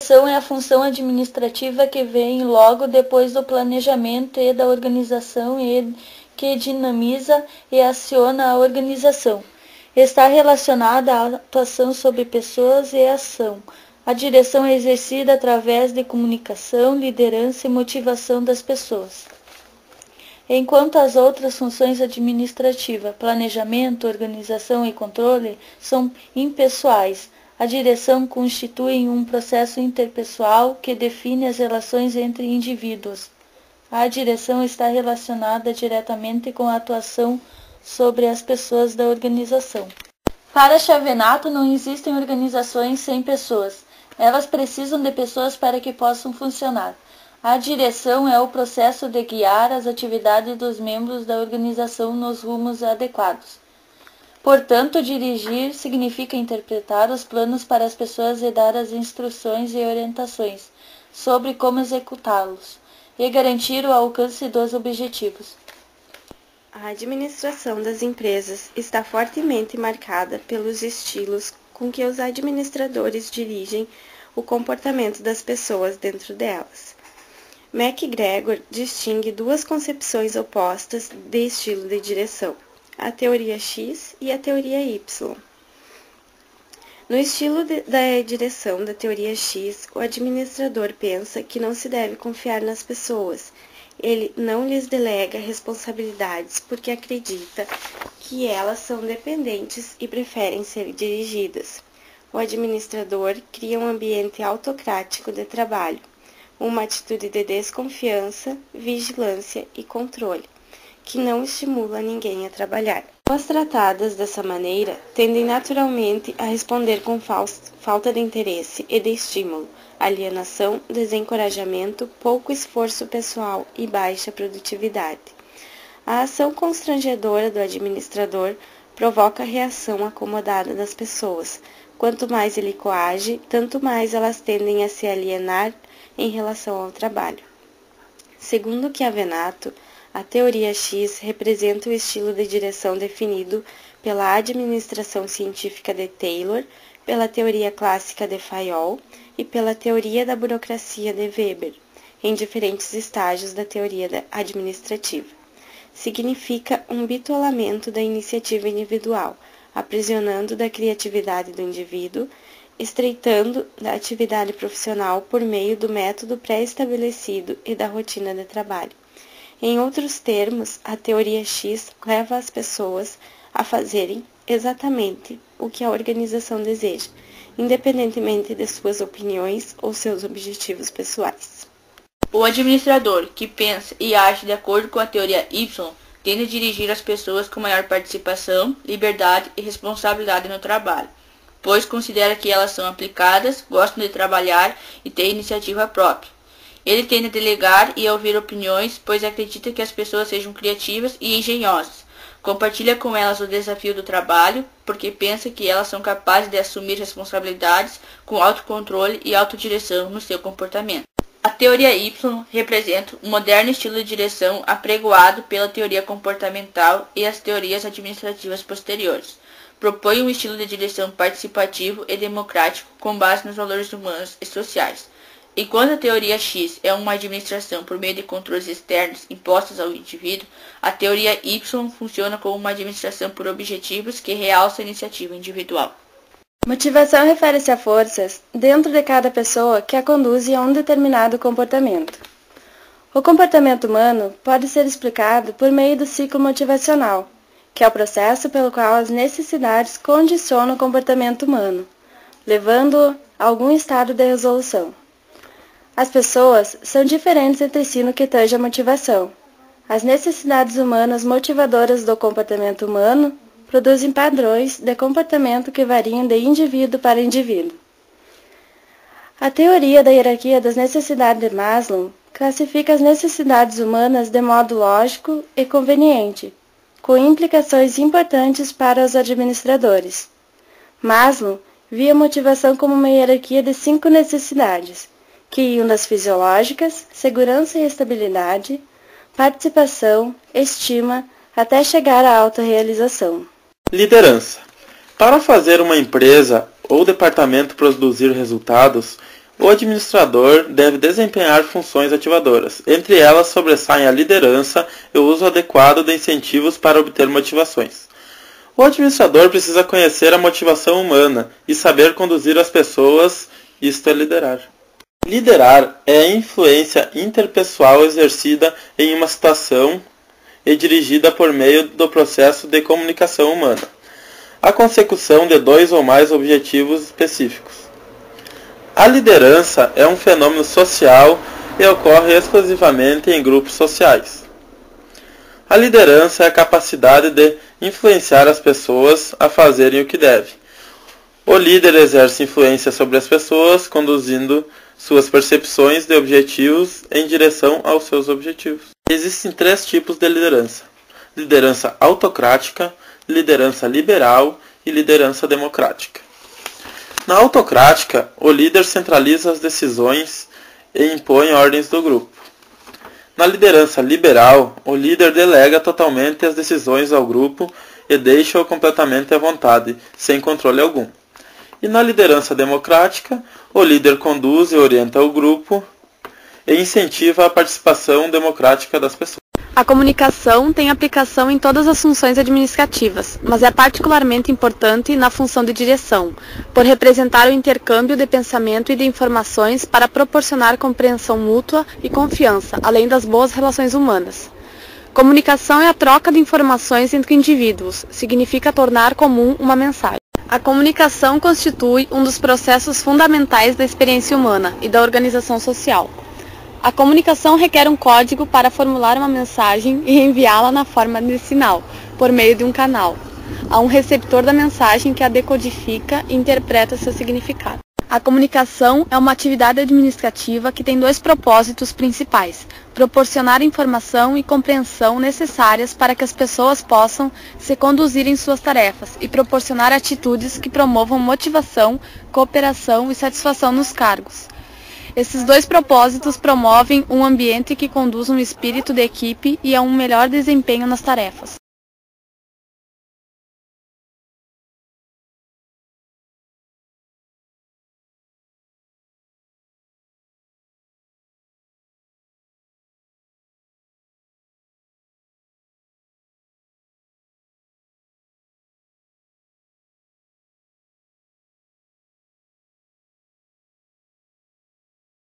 Direção é a função administrativa que vem logo depois do planejamento e da organização e que dinamiza e aciona a organização. Está relacionada à atuação sobre pessoas e ação. A direção é exercida através de comunicação, liderança e motivação das pessoas. Enquanto as outras funções administrativas, planejamento, organização e controle, são impessoais, a direção constitui um processo interpessoal que define as relações entre indivíduos. A direção está relacionada diretamente com a atuação sobre as pessoas da organização. Para Chavenato, não existem organizações sem pessoas. Elas precisam de pessoas para que possam funcionar. A direção é o processo de guiar as atividades dos membros da organização nos rumos adequados. Portanto, dirigir significa interpretar os planos para as pessoas e dar as instruções e orientações sobre como executá-los e garantir o alcance dos objetivos. A administração das empresas está fortemente marcada pelos estilos com que os administradores dirigem o comportamento das pessoas dentro delas. MacGregor distingue duas concepções opostas de estilo de direção: a teoria X e a teoria Y. No estilo da direção da teoria X, o administrador pensa que não se deve confiar nas pessoas. Ele não lhes delega responsabilidades porque acredita que elas são dependentes e preferem ser dirigidas. O administrador cria um ambiente autocrático de trabalho, uma atitude de desconfiança, vigilância e controle, que não estimula ninguém a trabalhar. Pessoas tratadas dessa maneira tendem naturalmente a responder com falta de interesse e de estímulo, alienação, desencorajamento, pouco esforço pessoal e baixa produtividade. A ação constrangedora do administrador provoca a reação acomodada das pessoas. Quanto mais ele coage, tanto mais elas tendem a se alienar em relação ao trabalho. Segundo Chiavenato, a teoria X representa o estilo de direção definido pela administração científica de Taylor, pela teoria clássica de Fayol e pela teoria da burocracia de Weber, em diferentes estágios da teoria administrativa. Significa um bitolamento da iniciativa individual, aprisionando da criatividade do indivíduo, estreitando da atividade profissional por meio do método pré-estabelecido e da rotina de trabalho. Em outros termos, a teoria X leva as pessoas a fazerem exatamente o que a organização deseja, independentemente de suas opiniões ou seus objetivos pessoais. O administrador, que pensa e age de acordo com a teoria Y, tende a dirigir as pessoas com maior participação, liberdade e responsabilidade no trabalho, pois considera que elas são aplicadas, gostam de trabalhar e têm iniciativa própria. Ele tende a delegar e a ouvir opiniões, pois acredita que as pessoas sejam criativas e engenhosas. Compartilha com elas o desafio do trabalho, porque pensa que elas são capazes de assumir responsabilidades com autocontrole e autodireção no seu comportamento. A teoria Y representa um moderno estilo de direção apregoado pela teoria comportamental e as teorias administrativas posteriores. Propõe um estilo de direção participativo e democrático com base nos valores humanos e sociais. Enquanto a teoria X é uma administração por meio de controles externos impostos ao indivíduo, a teoria Y funciona como uma administração por objetivos que realça a iniciativa individual. Motivação refere-se a forças dentro de cada pessoa que a conduzem a um determinado comportamento. O comportamento humano pode ser explicado por meio do ciclo motivacional, que é o processo pelo qual as necessidades condicionam o comportamento humano, levando-o a algum estado de resolução. As pessoas são diferentes entre si no que tange a motivação. As necessidades humanas motivadoras do comportamento humano produzem padrões de comportamento que variam de indivíduo para indivíduo. A teoria da hierarquia das necessidades de Maslow classifica as necessidades humanas de modo lógico e conveniente, com implicações importantes para os administradores. Maslow via a motivação como uma hierarquia de 5 necessidades, que iam das fisiológicas, segurança e estabilidade, participação, estima, até chegar à autorrealização. Liderança. Para fazer uma empresa ou departamento produzir resultados, O administrador deve desempenhar funções ativadoras. Entre elas sobressaem a liderança e o uso adequado de incentivos para obter motivações. O administrador precisa conhecer a motivação humana e saber conduzir as pessoas, isto é liderar. Liderar é a influência interpessoal exercida em uma situação e dirigida por meio do processo de comunicação humana, a consecução de 2 ou mais objetivos específicos. A liderança é um fenômeno social e ocorre exclusivamente em grupos sociais. A liderança é a capacidade de influenciar as pessoas a fazerem o que devem. O líder exerce influência sobre as pessoas, conduzindo suas percepções de objetivos em direção aos seus objetivos. Existem 3 tipos de liderança: liderança autocrática, liderança liberal e liderança democrática. Na autocrática, o líder centraliza as decisões e impõe ordens do grupo. Na liderança liberal, o líder delega totalmente as decisões ao grupo e deixa-o completamente à vontade, sem controle algum. E na liderança democrática, o líder conduz e orienta o grupo e incentiva a participação democrática das pessoas. A comunicação tem aplicação em todas as funções administrativas, mas é particularmente importante na função de direção, por representar o intercâmbio de pensamento e de informações para proporcionar compreensão mútua e confiança, além das boas relações humanas. Comunicação é a troca de informações entre indivíduos, significa tornar comum uma mensagem. A comunicação constitui um dos processos fundamentais da experiência humana e da organização social. A comunicação requer um código para formular uma mensagem e enviá-la na forma de sinal, por meio de um canal, a um receptor da mensagem que a decodifica e interpreta seu significado. A comunicação é uma atividade administrativa que tem 2 propósitos principais: proporcionar informação e compreensão necessárias para que as pessoas possam se conduzir em suas tarefas e proporcionar atitudes que promovam motivação, cooperação e satisfação nos cargos. Esses 2 propósitos promovem um ambiente que conduz um espírito de equipe e a um melhor desempenho nas tarefas.